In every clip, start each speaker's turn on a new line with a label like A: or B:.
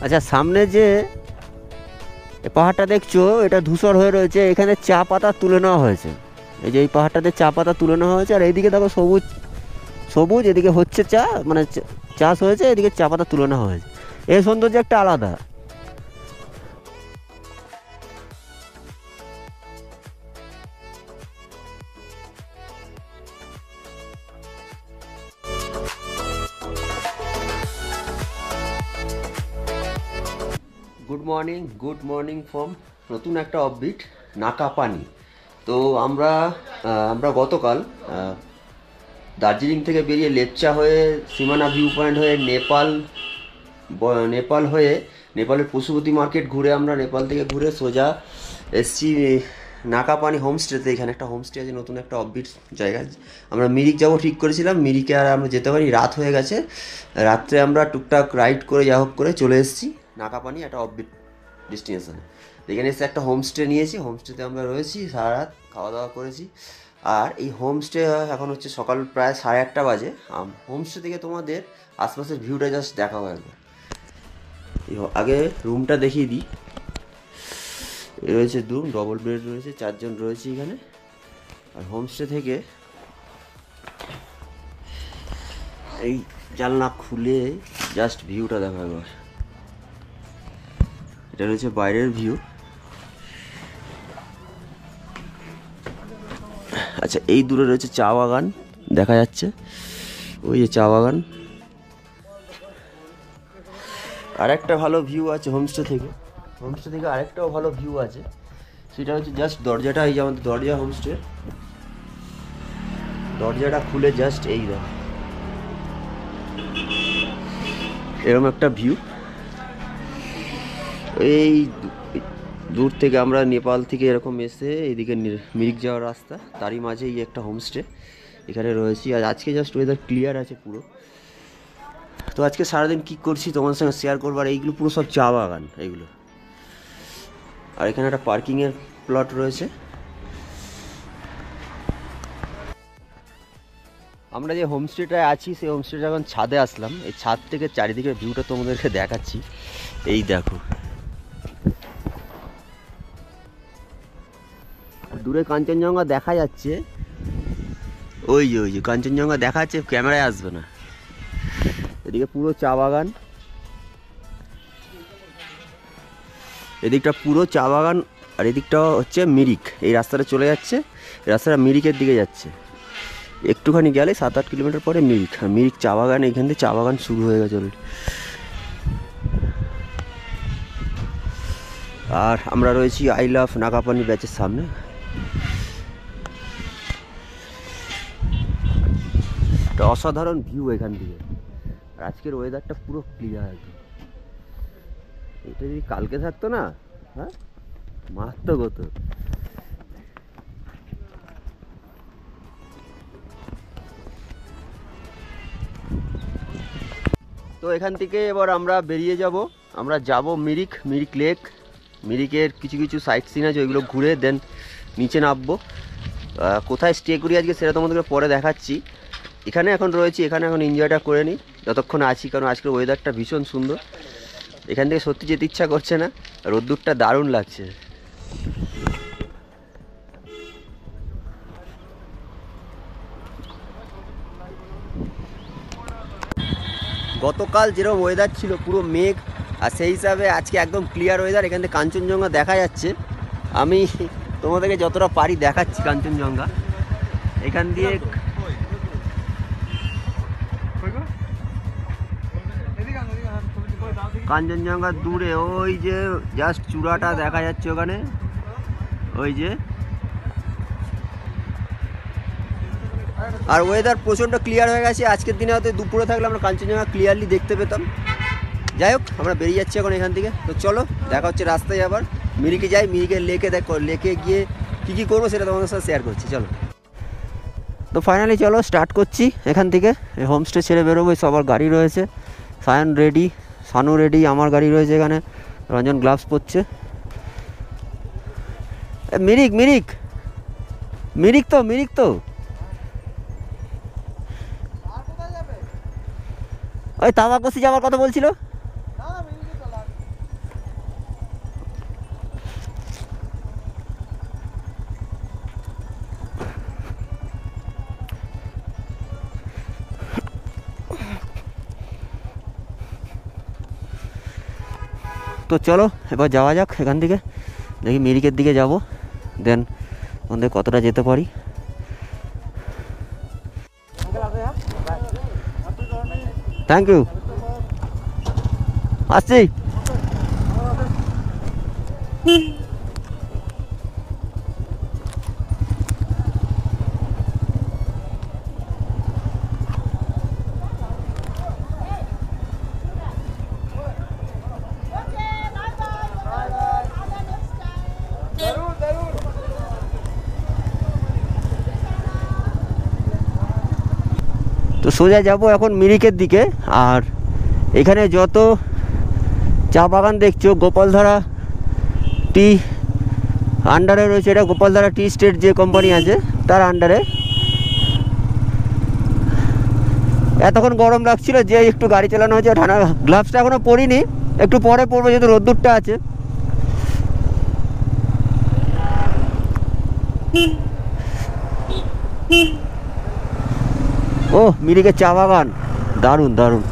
A: আচ্ছা, সামনে যে পাহাড়টা দেখছো এটা ধূসর হয়ে রয়েছে, এখানে চা পাতা তুলে নেওয়া হয়েছে। এই যে এই পাহাড়টাতে চা পাতা তুলে নেওয়া হয়েছে, আর এইদিকে দেখো সবুজ সবুজ, এদিকে হচ্ছে চা, মানে চাষ হয়েছে, এদিকে চা পাতা তুলে নেওয়া হয়েছে। এই সৌন্দর্য একটা আলাদা। গুড মর্নিং ফ্রম নতুন একটা অফবিট নাকাপানি। তো আমরা গতকাল দার্জিলিং থেকে বেরিয়ে লেপচা হয়ে সীমানা ভিউ পয়েন্ট হয়ে নেপাল হয়ে নেপালের পশুপতি মার্কেট ঘুরে, আমরা নেপাল থেকে ঘুরে সোজা এসছি নাকাপানি হোমস্টেতে। এখানে একটা হোমস্টে আছে, নতুন একটা অফবিট জায়গা। আমরা মিরিক যাবো ঠিক করেছিলাম, মিরিকে আর আমরা যেতে পারি, রাত হয়ে গেছে। রাত্রে আমরা টুকটাক রাইড করে যা হোক করে চলে এসেছি নাকাপানি, একটা অফবিট ডেস্টিনেশনে। এখানে এসে একটা হোমস্টে নিয়েছি, হোমস্টেতে আমরা রয়েছি সারা রাত, খাওয়া দাওয়া করেছি। আর এই হোমস্টে এখন হচ্ছে সকাল প্রায় 8:30 বাজে। হোমস্টে থেকে তোমাদের আশপাশের ভিউটা জাস্ট দেখাবো একবার। আগে রুমটা দেখিয়ে দিই। রয়েছে রুম, ডবল বেড রয়েছে, 4 জন রয়েছে এখানে। আর হোমস্টে থেকে এই জানলা খুলে জাস্ট ভিউটা দেখা একবার। এটা রয়েছে বাইরের ভিউ। আচ্ছা, এই দূরে রয়েছে চা বাগান দেখা যাচ্ছে, ওই যে চা বাগান। আরেকটা ভালো ভিউ আছে হোমস্টে থেকে, আরেকটাও ভালো ভিউ আছে। সেটা হচ্ছে জাস্ট দরজাটা, এই যে আমাদের দরজা, হোমস্টে দরজাটা খুলে জাস্ট এই দেখো, এরকম একটা ভিউ। এই দূর থেকে আমরা নেপাল থেকে এরকম এসে এইদিকে মিরিক যাওয়ার রাস্তা, তারই মাঝে এই একটা হোমস্টে এখানে রয়েছি। আর আজকে জাস্ট ওয়েদার ক্লিয়ার আছে পুরো। তো আজকে সারাদিন কী করছি তোমাদের সঙ্গে শেয়ার করবো। আর এইগুলো পুরো সব চা বাগান এইগুলো। আর এখানে একটা পার্কিংয়ের প্লট রয়েছে। আমরা যে হোমস্টেটায় আছি সেই হোমস্টেটা এখন ছাদে আসলাম। এই ছাদ থেকে চারিদিকের ভিউটা তোমাদেরকে দেখাচ্ছি। এই দেখো, দূরে কাঞ্চনজঙ্ঘা দেখা যাচ্ছে, ওই যে কাঞ্চনজঙ্ঘা দেখা যাচ্ছে, ক্যামেরায় আসবে না। এদিকে পুরো চা বাগান, এদিকটা পুরো চা বাগান, আর এদিকটা হচ্ছে মিরিক। এই রাস্তাটা চলে যাচ্ছে, রাস্তাটা মিরিকের দিকে যাচ্ছে। একটুখানি গেলে 7-8 কিলোমিটার পরে মিরিক। আর মিরিক চা বাগান, এইখান থেকে চা বাগান শুরু হয়ে গেছে অলরেডি। আর আমরা রয়েছি আই লাভ নাকাপানি ব্যাচের সামনে। একটা অসাধারণ ভিউ এখান থেকে। আর আজকের ওয়েদারটা পুরো ক্লিয়ার একদম। এটা যদি কালকে থাকতো না, হ্যাঁ মারাত্মক হতো। তো এখান থেকে এবার আমরা বেরিয়ে যাব, আমরা যাব মিরিক লেক। মিরিকের কিছু কিছু সাইট সিন আছে, ওইগুলো ঘুরে দেন নিচে নামবো। কোথায় স্টে করি আজকে সেটা তোমাদেরকে পরে দেখাচ্ছি। এখানে এখন রয়েছি, এখানে এখন এনজয়টা করে নিই যতক্ষণ আছি, কারণ আজকের ওয়েদারটা ভীষণ সুন্দর। এখান থেকে সত্যি যেতে ইচ্ছা করছে না, রোদ্দুরটা দারুণ লাগছে। গতকাল যেরকম ওয়েদার ছিল পুরো মেঘ, আর সেই হিসাবে আজকে একদম ক্লিয়ার ওয়েদার। এখান থেকে কাঞ্চনজঙ্ঘা দেখা যাচ্ছে। আমি তোমাদেরকে যতটা পারি দেখাচ্ছি কাঞ্চনজঙ্ঘা। এখান দিয়ে কাঞ্চনজঙ্ঘা দূরে ওই যে জাস্ট চূড়াটা দেখা যাচ্ছে ওখানে, ওই যে। আর ওয়েদার প্রচণ্ড ক্লিয়ার হয়ে গেছে। আজকের দিনে হয়তো দুপুরে থাকলে আমরা কাঞ্চনজঙ্ঘা ক্লিয়ারলি দেখতে পেতাম। যাই হোক, আমরা বেরিয়ে যাচ্ছি এখন এখান থেকে। তো চলো, দেখা হচ্ছে রাস্তায়। আবার মিরিকে যাই, মিরিকের লেকে গিয়ে কী করবো সেটা তোমাদের সাথে শেয়ার করছি। চলো, তো ফাইনালি চলো স্টার্ট করছি এখান থেকে। হোমস্টে ছেড়ে বেরোবো, সবার গাড়ি রয়েছে, সায়ন রেডি, সানু রেডি, আমার গাড়ি রয়েছে এখানে। রঞ্জন গ্লাভস পরছে। মিরিক তো ওই তামাকসি যাওয়ার কথা বলছিল। তো চলো এবার যাওয়া যাক এখান থেকে, দেখি মিরিকের দিকে যাব, দেন ওখান থেকে কতটা যেতে পারি। থ্যাংক ইউ, আসছি। তো সোজা যাব এখন মিরিকের দিকে। আর এখানে যত চা বাগান দেখছো গোপালধারা টি আন্ডারে রয়েছে, এটা গোপালধারা টি স্টেট যে কোম্পানি আছে তার আন্ডারে। এতক্ষণ গরম লাগছিল যে একটু গাড়ি চালানো হয়েছে, ঠান্ডা গ্লাভসটা এখনও পরিনি, একটু পরে পরবো যেহেতু রোদ্দুরটা আছে। ও মিরিকের চা বাগান দারুণ দারুণ।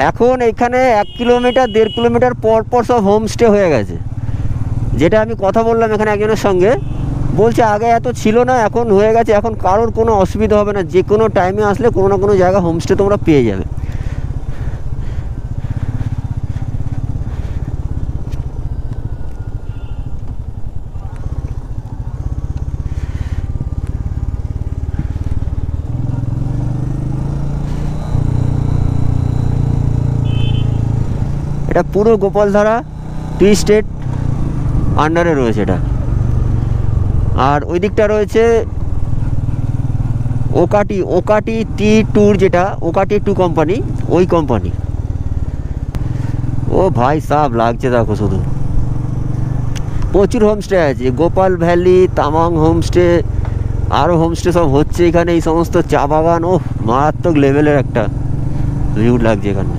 A: এখন এখানে 1 কিলোমিটার 1.5 কিলোমিটার পর পর সব হোমস্টে হয়ে গেছে। যেটা আমি কথা বললাম এখানে একজনের সঙ্গে, বলছে আগে এত ছিল না, এখন হয়ে গেছে, এখন কারোর কোনো অসুবিধা হবে না, যে কোনো টাইমে আসলে কোনো না কোনো জায়গা হোমস্টে তোমরা পেয়ে যাবে। এটা পুরো গোপালধারা টি স্টেট আন্ডারে রয়েছে এটা। আর ওই দিকটা রয়েছে ওকাটি টি ট্যুর, যেটা ওকাটি টু কোম্পানি, ওই কোম্পানি। ও ভাই সাব লাগছে দেখো, শুধু প্রচুর হোমস্টে আছে, গোপাল ভ্যালি, তামাং হোমস্টে, আরও হোমস্টে সব হচ্ছে এখানে। এই সমস্ত চা বাগান, ও মারাত্মক লেভেলের একটা ভিউ লাগছে এখানে।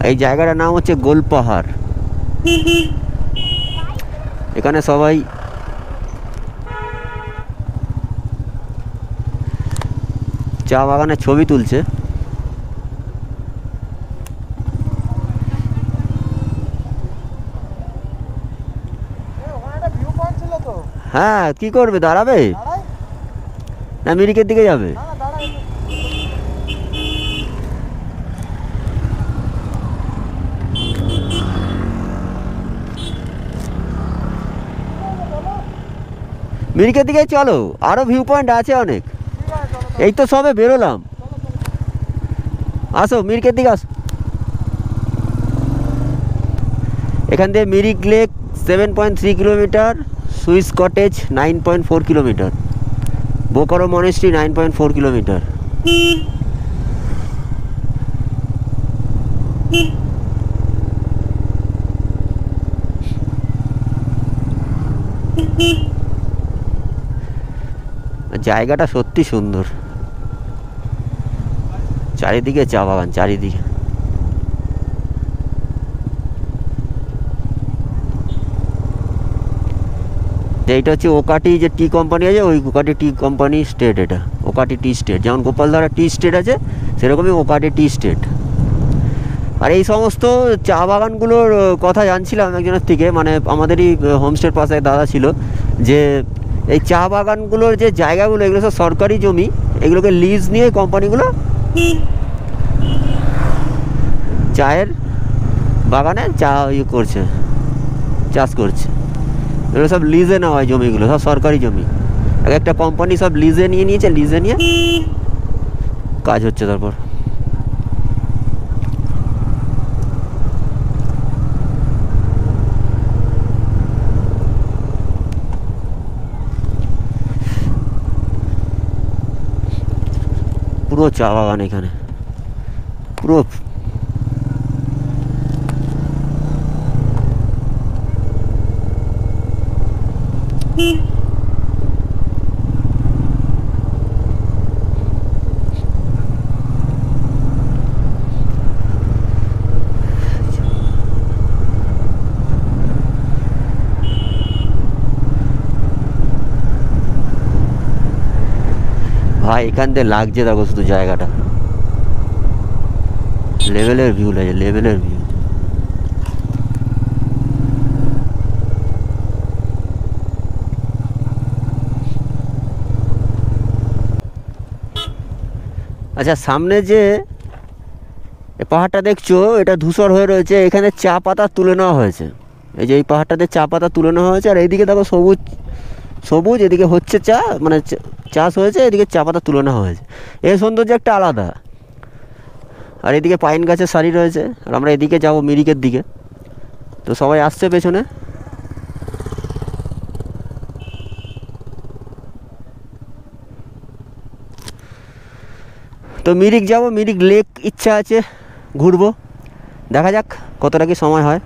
A: এই জায়গাটার নাম হচ্ছে গোলপাহাড়। এখানে সবাই চা বাগানের ছবি তুলছে। হ্যাঁ কি করবে, দাঁড়াবে না মিরিকের দিকে যাবে? মিরিকের দিকে চলো, আরো ভিউ পয়েন্ট আছে অনেক। এই তো সবে বেরোলাম, আসো মিরিকের দিকে আসো। এখান থেকে Mirik lake 7.3 kilometre, Swiss cottage 9.4 kilometre, Bokaro monastery 9.4 kilometre. জায়গাটা সত্যি সুন্দর, চারিদিকে চা বাগান চারিদিকে। এইটা হচ্ছে ওকাটি যে টি কোম্পানি আছে, ওই ওকাটি টি কোম্পানি স্টেট, এটা ওকাটি টি স্টেট। যেমন গোপালধারা টি স্টেট আছে সেরকমই ওকাটি টি স্টেট। আর এই সমস্ত চা বাগানগুলোর কথা জানছিলাম একজনের থেকে, মানে আমাদেরই হোমস্টের পাশে দাদা ছিল, যে এই চা বাগানগুলোর যে জায়গাগুলো এগুলো সব সরকারি জমি, এগুলোকে লিজ নিয়ে কোম্পানিগুলো চায়ের বাগানে চা করছে, চাষ করছে। এগুলো সব লিজে নেওয়া হয় জমিগুলো, সব সরকারি জমি। এক একটা কোম্পানি সব লিজে নিয়ে নিয়েছে, লিজে নিয়ে কাজ হচ্ছে। তারপর পুরো চা বাগান এখানে, পুরো ভাই এখান থেকে লাগছে দেখো শুধু জায়গাটা, লেভেলের ভিউ লাগে, লেভেলের ভিউ। আচ্ছা সামনে যে পাহাড়টা দেখছো এটা ধূসর হয়ে রয়েছে, এখানে চা পাতা তুলে নেওয়া হয়েছে। এই যে এই পাহাড়টাতে চা পাতা তুলে নেওয়া হয়েছে, আর এইদিকে দেখো সবুজ সবুজ, এদিকে হচ্ছে চা মানে চাষ হয়েছে, এদিকে চা পাতা তুলে নেওয়া হয়েছে। এর সৌন্দর্য একটা আলাদা। আর এদিকে পাইন গাছের সারি রয়েছে, আর আমরা এদিকে যাব মিরিকের দিকে, তো সবাই আসছে পেছনে। তো মিরিক যাব, মিরিক লেক ইচ্ছা আছে ঘুরবো, দেখা যাক কতটা কি সময় হয়।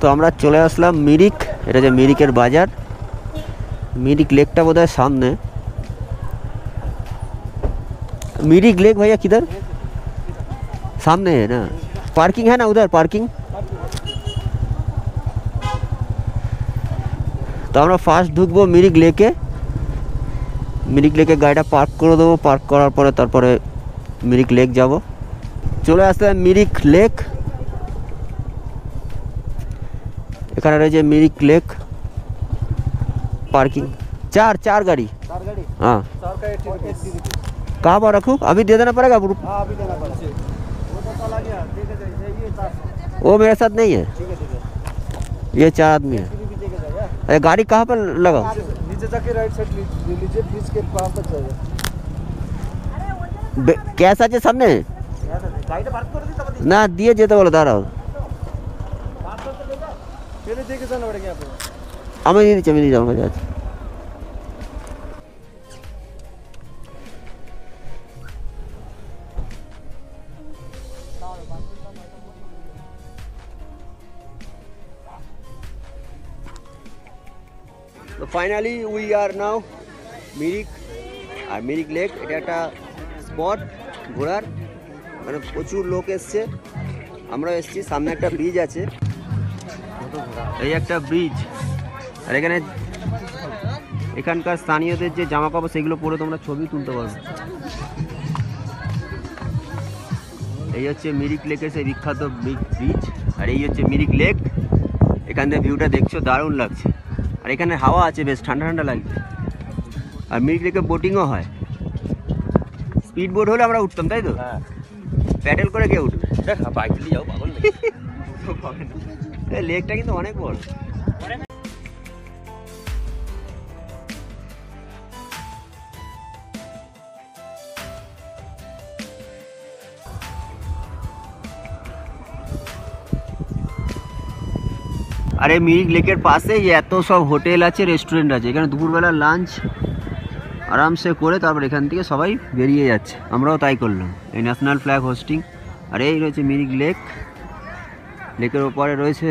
A: তো আমরা চলে আসলাম মিরিক, এটা যে মিরিকের বাজার, मिरिक लेक बोध सामने। मिरिक लेक भैया किधर? सामने है ना, पार्किंग है ना उधर, पार्किंग। तो আমরা ফার্স্ট ঢুকবো মিরিক লেকে, মিরিক লেকে গাড়িটা পার্ক করে দেবো, পার্ক করার পরে তারপরে মিরিক লেক যাব। চলে আসলাম মিরিক লেক, এখানে রয়েছে মিরিক লেক पार्किंग। चार चार गाड़ी, हाँ। कहाँ पर रखूँ? अभी दे देना पड़ेगा?
B: अभी देना पड़ेगा।
A: वो मेरे साथ नहीं है, ये 4 आदमी है। अरे गाड़ी कहाँ पर लगाओ?
B: नीचे जाके राइट साइड लीजिए, ब्रिज के पार तक जाइए।
A: कैसा है सामने ना दिए जेते बोले दाঁড়াও,
B: मेरे देखे जाना पड़ेगा यहाँ पे।
A: আমি নিয়ে যাবো কাজ। তো finally we are now Mirik, আর মিরিক লেক এটা একটা স্পট ঘোরার, মানে প্রচুর লোক এসছে, আমরা এসছি। সামনে একটা ব্রিজ আছে, এই একটা ব্রিজ, আর এখানে এখানকার স্থানীয়দের যে জামা কাপড় সেগুলো পরে তোমরা ছবি তুলতে পারবে। এই হচ্ছে মিরিক লেকের সেই বিখ্যাত ব্রিজ, আর এই হচ্ছে মিরিক লেক। এখান থেকে ভিউটা দেখছো, দারুণ লাগছে, আর এখানে হাওয়া আছে, বেশ ঠান্ডা ঠান্ডা লাগছে। আর মিরিক লেকে বোটিংও হয়, স্পিড বোট হলে আমরা উঠতাম, তাই তো? প্যাডেল করে কে উঠবে? বাইক নিয়ে যাও, পাগল নাকি? এই লেকটা কিন্তু অনেক বড়। আর এই মিরিক লেকের পাশে এত সব হোটেল আছে, রেস্টুরেন্ট আছে, এখানে দুপুরবেলা লাঞ্চ আরামসে করে তারপর এখান থেকে সবাই বেরিয়ে যাচ্ছে, আমরাও তাই করলাম। এই ন্যাশনাল ফ্ল্যাগ হোস্টিং। আর এই রয়েছে মিরিক লেক, লেকের ওপরে রয়েছে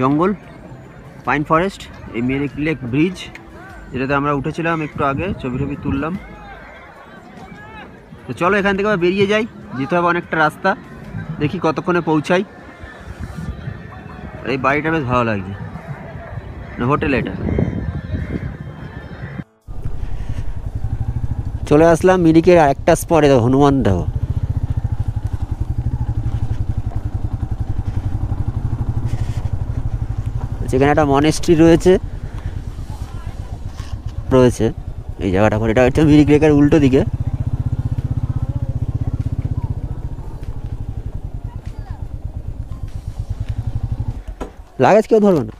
A: জঙ্গল, পাইন ফরেস্ট। এই মিরিক লেক ব্রিজ, যেটাতে আমরা উঠেছিলাম একটু আগে, ছবি টবি তুললাম। তো চলো এখান থেকে বেরিয়ে যাই, যেতে হবে অনেকটা রাস্তা, দেখি কতক্ষণে পৌঁছাই। এই বাড়িটা বেশ ভালো লাগছে, হোটেল এটা। চলে আসলাম মিরিকের আরেকটা স্পটে, হনুমান দেহ। যেখানে একটা মনেস্ট্রি রয়েছে এই জায়গাটা, এটা হচ্ছে মিরিক লেকের উল্টো দিকে। লাগেজ কেউ ধরবে না।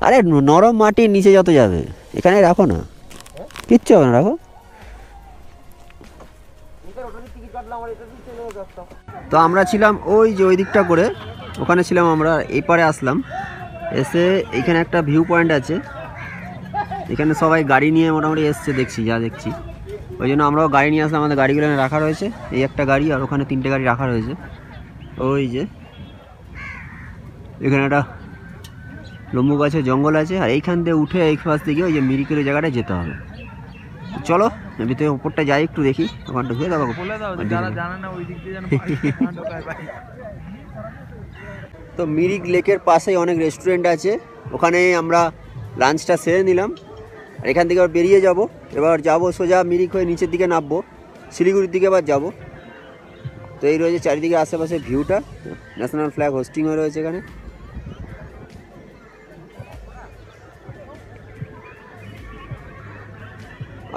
A: আরে নরম মাটির নিচে যত যাবে, এখানে রাখো না, কিচ্ছু হবে না, রাখো। তো আমরা ছিলাম ওই যে ওই দিকটা করে, ওখানে ছিলাম আমরা, এই পারে আসলাম, এসে এখানে একটা ভিউ পয়েন্ট আছে, এখানে সবাই গাড়ি নিয়ে মোটামুটি এসছে দেখছি, যা দেখছি, ওই জন্য আমরাও গাড়ি নিয়ে আসলাম। আমাদের গাড়িগুলো এখানে রাখা রয়েছে, এই একটা গাড়ি আর ওখানে 3টে গাড়ি রাখা রয়েছে। ওই যে এখানে একটা লম্বু গাছের জঙ্গল আছে, আর এইখান দিয়ে উঠে এই পাশ থেকে ওই যে মিরিকের জায়গাটায় যেতে হবে। চলো ভিতরে উপরটা যাই, একটু দেখি, ওখানে ঢুকে দেবো। তো মিরিক লেকের পাশেই অনেক রেস্টুরেন্ট আছে, ওখানে আমরা লাঞ্চটা সেরে নিলাম, আর এখান থেকে আবার বেরিয়ে যাব। এবার যাব সোজা মিরিক হয়ে নিচের দিকে নামবো, শিলিগুড়ির দিকে এবার যাব। তো এই রয়েছে চারিদিকে আশেপাশে ভিউটা, ন্যাশনাল ফ্ল্যাগ হোস্টিং হয়ে রয়েছে এখানে।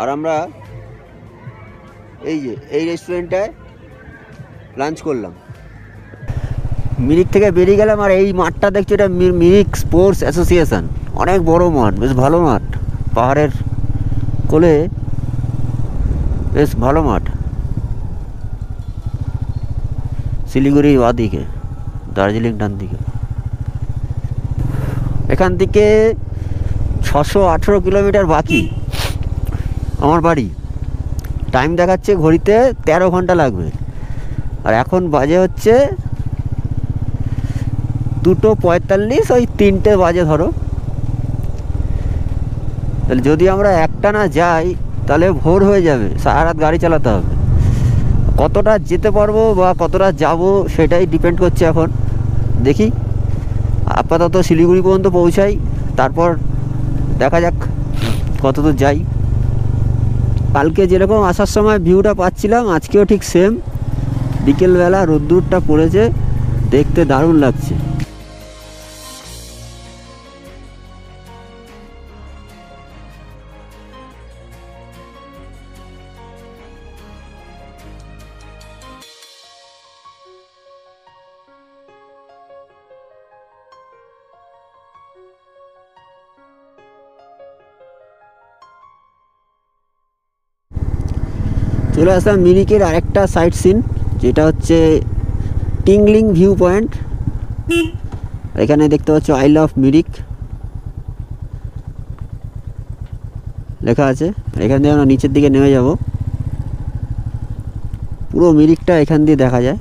A: আর আমরা এই যে এই রেস্টুরেন্টটায় লাঞ্চ করলাম। মিরিক থেকে বেরিয়ে গেলাম, আর এই মাঠটা দেখছি, এটা মিরিক স্পোর্টস অ্যাসোসিয়েশন, অনেক বড় মাঠ, বেশ ভালো মাঠ, পাহাড়ের কোলে, বেশ ভালো মাঠ। শিলিগুড়ি বাদিকে, দার্জিলিং ডান দিকে। এখান থেকে 618 কিলোমিটার বাকি আমার বাড়ি। টাইম দেখাচ্ছে ঘড়িতে 13 ঘন্টা লাগবে, আর এখন বাজে হচ্ছে 2:45, ওই 3টে বাজে ধরো। তাহলে যদি আমরা একটানা যাই তাহলে ভোর হয়ে যাবে, সারা রাত গাড়ি চালাতে হবে। কতটা যেতে পারবো বা কতটা যাব সেটাই ডিপেন্ড করছে। এখন দেখি, আপাতত শিলিগুড়ি পর্যন্ত পৌঁছাই, তারপর দেখা যাক কত দূর যাই। কালকে যেরকম আসার সময় ভিউটা পাচ্ছিলাম, আজকেও ঠিক সেম। বিকেলবেলা রোদ্দুরটা পড়েছে, দেখতে দারুণ লাগছে। চলে আসলাম মিরিকের আরেকটা সাইট সিন, যেটা হচ্ছে টিংলিং ভিউ পয়েন্ট। এখানে দেখতে পাচ্ছ আই লাভ মিরিক লেখা আছে। এখান দিয়ে আমরা নিচের দিকে নেমে যাব, পুরো মিরিকটা এখান দিয়ে দেখা যায়।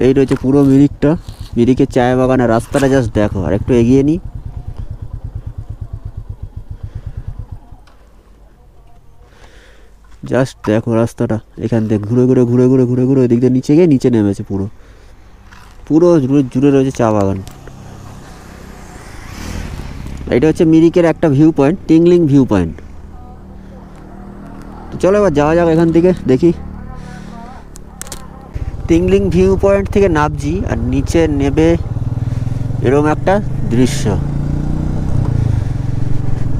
A: এই রয়েছে পুরো মিরিকটা, মিরিকের চায় বাগানের রাস্তাটা জাস্ট দেখো। আর একটু এগিয়ে নিই, জাস্ট দেখো রাস্তাটা, এখান থেকে ঘুরে ঘুরে ঘুরে ঘুরে ঘুরে ঘুরে ওইদিক দিয়ে নিচে গিয়ে নিচে নেমেছে। পুরো পুরো জুড়ে রয়েছে চা বাগান। এটা হচ্ছে মিরিকের একটা view point, tingling view point. তো চলো এবার যাওয়া যাক এখান থেকে, দেখি। টিংলিং ভিউ পয়েন্ট থেকে নামছি, আর নিচে নেবে এরকম একটা দৃশ্য।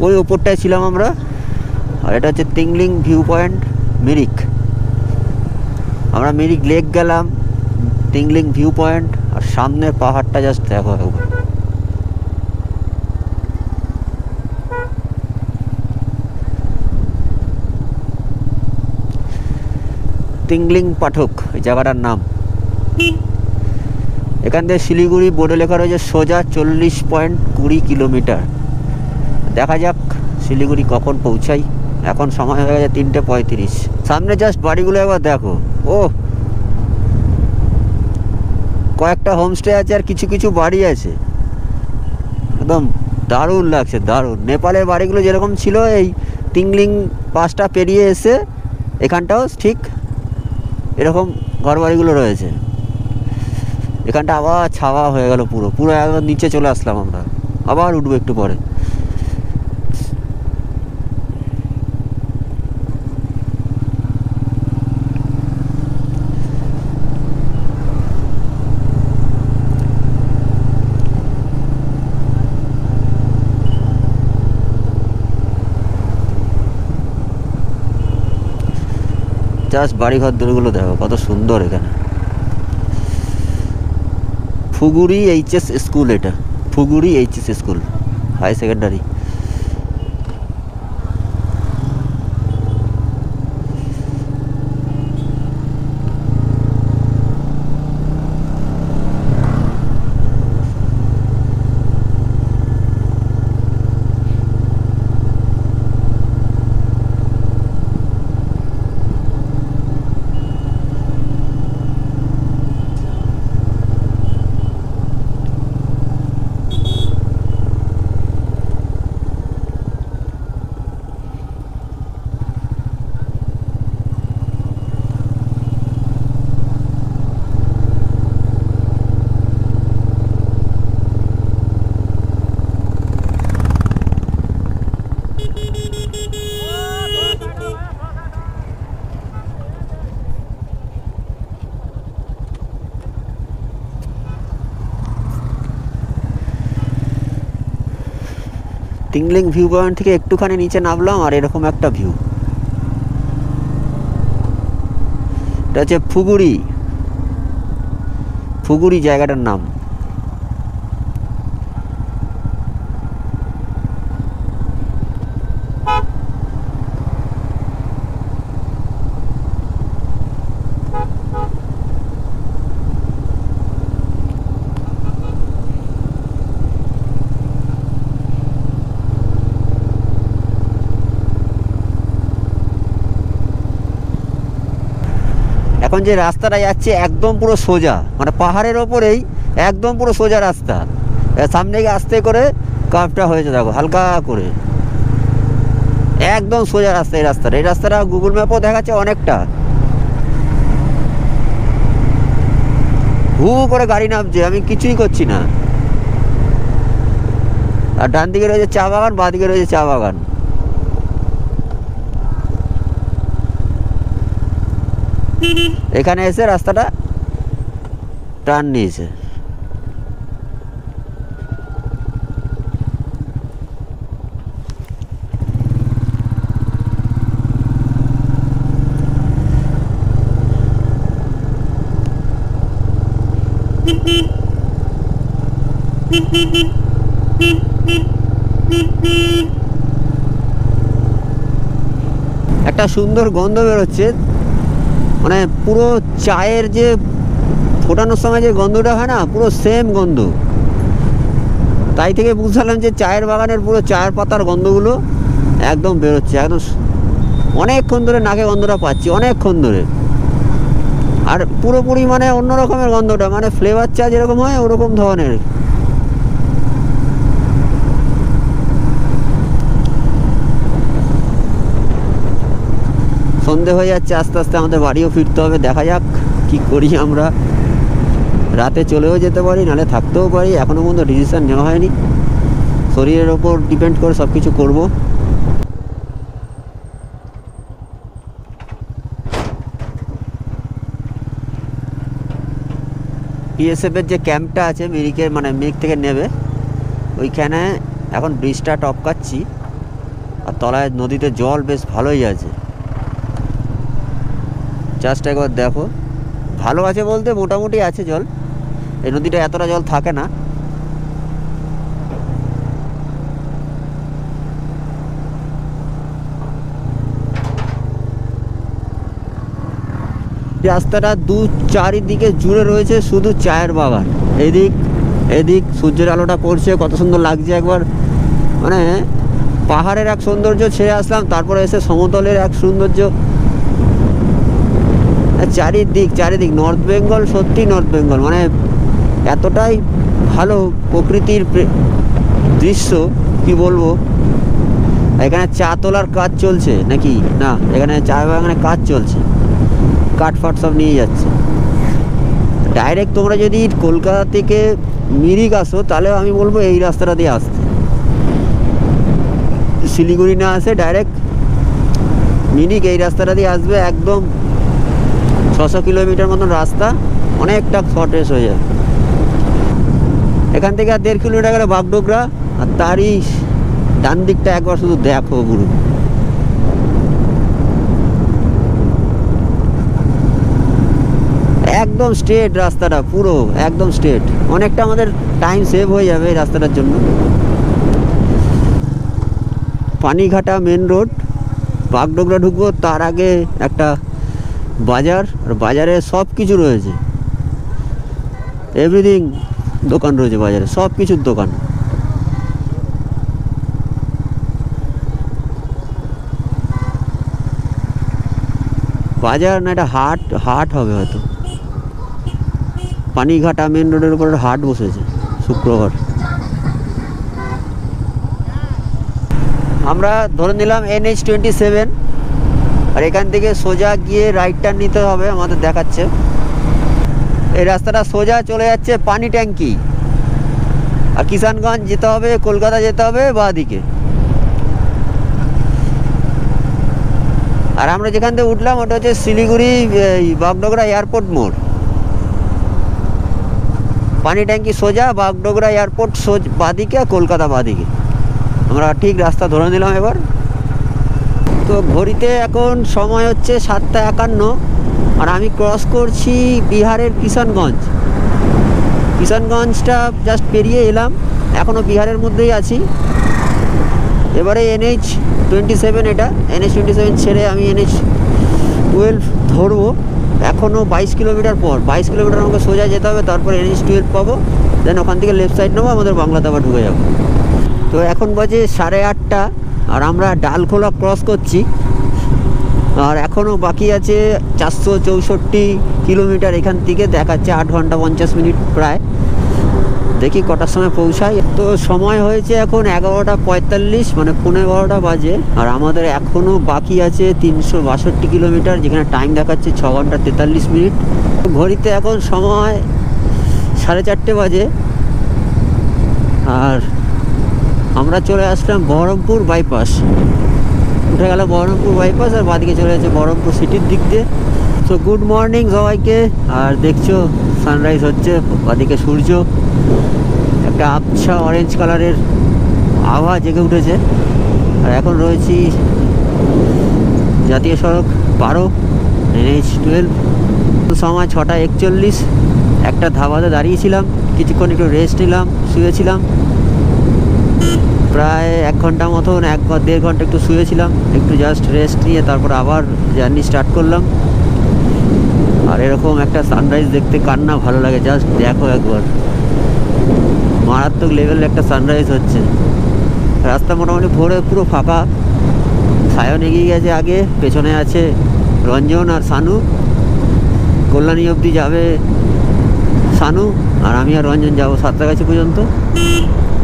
A: ওই ওপরটায় ছিলাম আমরা, আর এটা হচ্ছে টিংলিং ভিউ পয়েন্ট মিরিক। আমরা মিরিক লেক গেলাম, টিংলিং ভিউ পয়েন্ট, আর সামনের পাহাড়টা জাস্ট দেখো। টিংলিং পাঠক এই জায়গাটার নাম। এখান থেকে শিলিগুড়ি বোর্ডে লেখা রয়েছে সোজা 40.20 কিলোমিটার। দেখা যাক শিলিগুড়ি কখন পৌঁছাই। এখন সময় হয়ে গেছে 3:35। সামনে জাস্ট বাড়িগুলো একবার দেখো। ও কয়েকটা হোমস্টে আছে আর কিছু কিছু বাড়ি আছে, একদম দারুণ লাগছে, দারুণ। নেপালের বাড়িগুলো যেরকম ছিল, এই টিংলিং পাসটা পেরিয়ে এসে এখানটাও ঠিক এরকম ঘর বাড়িগুলো রয়েছে। এখানটা আবার ছাওয়া হয়ে গেল, পুরো পুরো একবার নিচে চলে আসলাম আমরা, আবার উঠবো একটু পরে। জাস্ট বাড়িঘর দূরগুলো দেখো কত সুন্দর এখানে। ফুগুরি এইচএস স্কুল, এটা Fuguri HS school high secondary. Tingling view point থেকে একটুখানি নিচে নামলাম আর এরকম একটা ভিউ। এটা হচ্ছে ফুগুরি, ফুগুরি জায়গাটার নাম। এখন যে রাস্তাটা যাচ্ছে একদম পুরো সোজা, মানে পাহাড়ের ওপরেই একদম পুরো সোজা রাস্তা। সামনে গিয়ে আস্তে করে কার্ভটা হয়েছে দেখো হালকা করে, একদম সোজা রাস্তা। এই রাস্তাটা গুগল ম্যাপও দেখাচ্ছে অনেকটা। হু করে গাড়ি নামছে, আমি কিছুই করছি না। আর ডান দিকে রয়েছে চা বাগান, বাঁ দিকে রয়েছে চা বাগান। এখানে এসে রাস্তাটা টার্ন নিয়েছে। একটা সুন্দর গন্ধ বেরোচ্ছে, মানে পুরো চায়ের যে ফোটানোর সময় যে গন্ধটা হয় না, পুরো সেম গন্ধ। তাই থেকে বুঝলাম যে চায়ের বাগানের পুরো চায়ের পাতার গন্ধগুলো একদম বেরোচ্ছে। একদম অনেকক্ষণ ধরে নাকে গন্ধটা পাচ্ছি, অনেকক্ষণ ধরে। আর পুরোপুরি মানে অন্য রকমের গন্ধটা, মানে ফ্লেভার চা যেরকম হয় ওরকম ধরনের। সন্ধে হয়ে যাচ্ছে আস্তে আস্তে, আমাদের বাড়িও ফিরতে হবে। দেখা যাক কি করি আমরা। রাতে চলেও যেতে পারি, নাহলে থাকতেও পারি। এখনও পর্যন্ত ডিসিশান নেওয়া হয়নি, শরীরের ওপর ডিপেন্ড করে সব কিছু করবো। বিএসএফের যে ক্যাম্পটা আছে মিরিকের, মানে মিরিক থেকে নেবে, ওইখানে এখন ব্রিজটা টপকাচ্ছি। আর তলায় নদীতে জল বেশ ভালোই আছে, জাস্ট একবার দেখো। ভালো আছে বলতে মোটামুটি আছে জল, এই নদীটা এতটা জল থাকে না। রাস্তাটা দু চারিদিকে জুড়ে রয়েছে শুধু চায়ের বাগান। এদিক এদিক সূর্যের আলোটা পড়ছে, কত সুন্দর লাগছে একবার। মানে পাহাড়ের এক সৌন্দর্য ছেড়ে আসলাম, তারপরে এসে সমতলের এক সৌন্দর্য। চারিদিক নর্থ বেঙ্গল, সত্যি নর্থ বেঙ্গল। মানে এতটাই ভালো প্রকৃতির দৃশ্য, কি বলবো। এখানে চা তোলার কাজ চলছে নাকি না, এখানে চা বাগানে কাজ চলছে, কাঠফাট সব নিয়ে যাচ্ছে। ডাইরেক্ট তোমরা যদি কলকাতা থেকে মিরিক আসো, তাহলে আমি বলবো এই রাস্তাটা দিয়ে আসতে। শিলিগুড়ি না আসে ডাইরেক্ট মিরিক এই রাস্তাটা দিয়ে আসবে। একদম 600 কিলোমিটার মতন রাস্তা, অনেকটা শর্টেজ হয়ে যাবে। এখান থেকে আর 1.5 কিলোমিটার গেলে বাগডোগরা, আর তারই ডান দিকটা একবার শুধু দেখো পুরো। একদম স্ট্রেট রাস্তাটা, পুরো একদম স্ট্রেট। অনেকটা আমাদের টাইম সেভ হয়ে যাবে এই রাস্তাটার জন্য। পানিঘাটা মেন রোড, বাগডোগরা ঢুকবো, তার আগে একটা বাজার, আর বাজারে সব কিছু রয়েছে, এভরিথিং দোকান রয়েছে বাজারে, সব কিছুর দোকান। বাজার না, এটা হাট হবে হয়তো। পানিঘাটা মেন রোডের উপর হাট বসেছে শুক্রবার। আমরা ধরে নিলাম NH-27, আর এখান থেকে সোজা গিয়ে রাইট টার্ন নিতে হবে, আমাদের দেখাচ্ছে। এই রাস্তাটা সোজা চলে যাচ্ছে পানি ট্যাঙ্কি, আর কিষানগঞ্জ যেতে হবে, কলকাতা যেতে হবে বাঁ দিকে। আর আমরা যেখান থেকে উঠলাম ওটা হচ্ছে শিলিগুড়ি বাগডোগরা এয়ারপোর্ট মোড়। পানি ট্যাঙ্কি সোজা, বাগডোগরা এয়ারপোর্ট বাঁদিকে, কলকাতা বাঁদিকে। আমরা ঠিক রাস্তা ধরে নিলাম এবার। তো ঘড়িতে এখন সময় হচ্ছে 7:51, আর আমি ক্রস করছি বিহারের কিষানগঞ্জ। কিষানগঞ্জটা জাস্ট পেরিয়ে এলাম, এখনও বিহারের মধ্যেই আছি। এবারে NH-27, এটা NH-27 ছেড়ে আমি NH-12 ধরবো। এখনও 22 কিলোমিটার পর, 22 কিলোমিটার আমাকে সোজা যেতে হবে, তারপর NH-12 পাবো, দেন ওখান থেকে লেফট সাইড নেবো, আমাদের বাংলাতে আবার ঢুকে যাবো। তো এখন বাজে 8:30, আর আমরা ডালখোলা ক্রস করছি, আর এখনও বাকি আছে 464 কিলোমিটার। এখান থেকে দেখাচ্ছে 8 ঘন্টা 50 মিনিট প্রায়। দেখি কটার সময় পৌঁছাই। তো সময় হয়েছে এখন 11:45, মানে 11:15 বাজে, আর আমাদের এখনও বাকি আছে 362 কিলোমিটার, যেখানে টাইম দেখাচ্ছে 6 ঘন্টা 43 মিনিট। ঘড়িতে এখন সময় 4:30 বাজে, আর আমরা চলে আসলাম বহরমপুর বাইপাস। উঠে গেল বহরমপুর বাইপাস, আর বাদিকে চলে যাচ্ছে বহরমপুর সিটির দিক দিয়ে। তো গুড মর্নিং সবাইকে। আর দেখছো সানরাইজ হচ্ছে, বাদিকে সূর্য, একটা আবছা অরেঞ্জ কালারের আবহাওয়া জেগে উঠেছে। আর এখন রয়েছি জাতীয় সড়ক 12, NH-12। সময় 6:41। একটা ধাবাতে দাঁড়িয়েছিলাম, কিছুক্ষণ একটু রেস্ট নিলাম, শুয়েছিলাম প্রায় 1 ঘন্টা মতন, 1-1.5 ঘন্টা একটু শুয়েছিলাম, একটু জাস্ট রেস্ট নিয়ে তারপর আবার জার্নি স্টার্ট করলাম। আর এরকম একটা সানরাইজ দেখতে কার না ভালো লাগে, জাস্ট দেখো একবার, মারাত্মক লেভেলের একটা সানরাইজ হচ্ছে। রাস্তা মোটামুটি ভোরে পুরো ফাঁকা, সায়ন এগিয়ে গেছে আগে, পেছনে আছে রঞ্জন আর সানু। কল্যাণী অবধি যাবে সানু, আর আমি আর রঞ্জন যাবো সাঁতরাগাছি পর্যন্ত।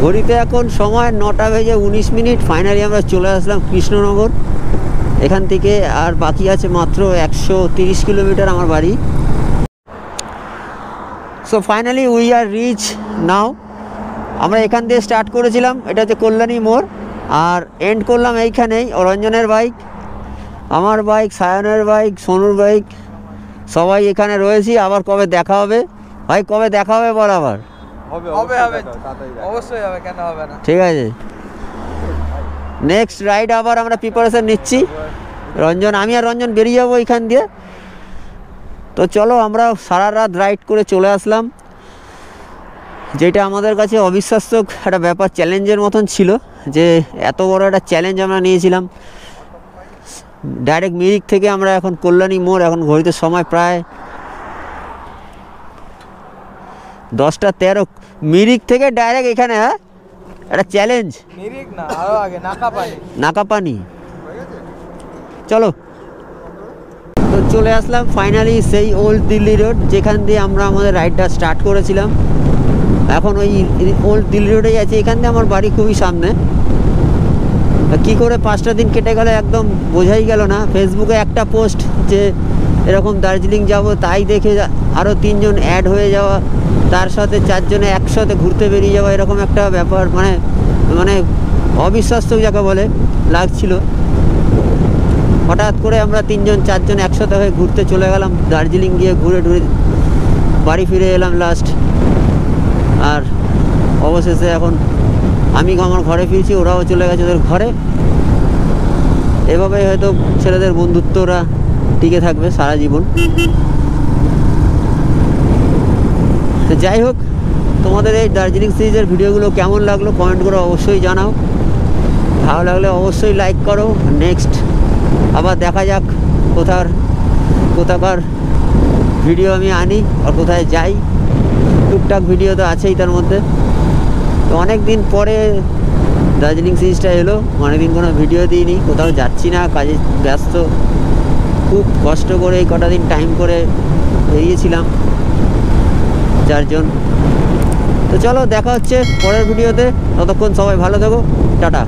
A: ঘড়িতে এখন সময় 9:19। ফাইনালি আমরা চলে আসলাম কৃষ্ণনগর। এখান থেকে আর বাকি আছে মাত্র 130 কিলোমিটার আমার বাড়ি। So finally we are reach now. আমরা এখান দিয়ে স্টার্ট করেছিলাম, এটা হচ্ছে কল্যাণী মোড়, আর এন্ড করলাম এইখানেই। রঞ্জনের বাইক, আমার বাইক, সায়নের বাইক, সোনুর বাইক, সবাই এখানে রয়েছি। আবার কবে দেখা হবে ভাই, কবে দেখা হবে বল আবার?
B: হবে অবশ্যই হবে, কেন হবে না।
A: ঠিক আছে, নেক্সট রাইড আবার আমরা প্রিপারেশন নিচ্ছি। রঞ্জন, আমি আর রঞ্জন বেরিয়ে যাবো এখান দিয়ে। তো চলো, আমরা সারা রাত রাইড করে চলে আসলাম, যেটা আমাদের কাছে অবিশ্বাস্য একটা ব্যাপার, চ্যালেঞ্জের মতন ছিল, যে এত বড় একটা চ্যালেঞ্জ আমরা নিয়েছিলাম। ডাইরেক্ট মিরিক থেকে আমরা এখন কল্যাণী মোড়, এখন ঘড়িতে সময় প্রায় 10:13। মিরিক থেকে ডাইরেক্ট এখানে, হ্যাঁ একটা চ্যালেঞ্জ।
B: মিরিক না, আরো আগে
A: নাকাপানি। চলো, তো চলে আসলাম ফাইনালি সেই ওল্ড দিল্লি রোড, যেখান দিয়ে আমরা আমাদের রাইডটা স্টার্ট করেছিলাম। এখন ওই ওল্ড দিল্লি রোডেই আছে, এখান দিয়ে আমার বাড়ি খুবই সামনে। কী করে 5টা দিন কেটে গেল একদম বোঝাই গেল না। ফেসবুকে একটা পোস্ট যে এরকম দার্জিলিং যাব, তাই দেখে আরও 3 জন অ্যাড হয়ে যাওয়া, তার সাথে 4 জনে একসাথে ঘুরতে বেরিয়ে যাওয়া, এরকম একটা ব্যাপার, মানে অবিশ্বাস্য যাকে বলে লাগছিল। হঠাৎ করে আমরা 3 জন 4 জন একসাথে হয়ে ঘুরতে চলে গেলাম, দার্জিলিং গিয়ে ঘুরে বাড়ি ফিরে এলাম লাস্ট। আর অবশেষে এখন আমি আমার ঘরে ফিরছি, ওরাও চলে গেছে ওদের ঘরে। এভাবেই হয়তো ছেলেদের বন্ধুত্বরা টিকে থাকবে সারা জীবন।
C: তো যাই হোক, তোমাদের এই দার্জিলিং সিরিজের ভিডিওগুলো কেমন লাগলো কমেন্ট করে অবশ্যই জানাও। ভালো লাগলে অবশ্যই লাইক করো। নেক্সট আবার দেখা যাক কোথাকার ভিডিও আমি আনি আর কোথায় যাই। টুকটাক ভিডিও তো আছেই তার মধ্যে। তো অনেক দিন পরে দার্জিলিং সিরিজটা এলো, অনেকদিন কোনো ভিডিও দিইনি, কোথাও যাচ্ছি না, কাজে ব্যস্ত, খুব কষ্ট করে এই কটা দিন টাইম করে বেরিয়েছিলাম 4 জন। তো চলো দেখা হচ্ছে পরের ভিডিওতে, ততক্ষণ সবাই ভালো থেকো, টাটা।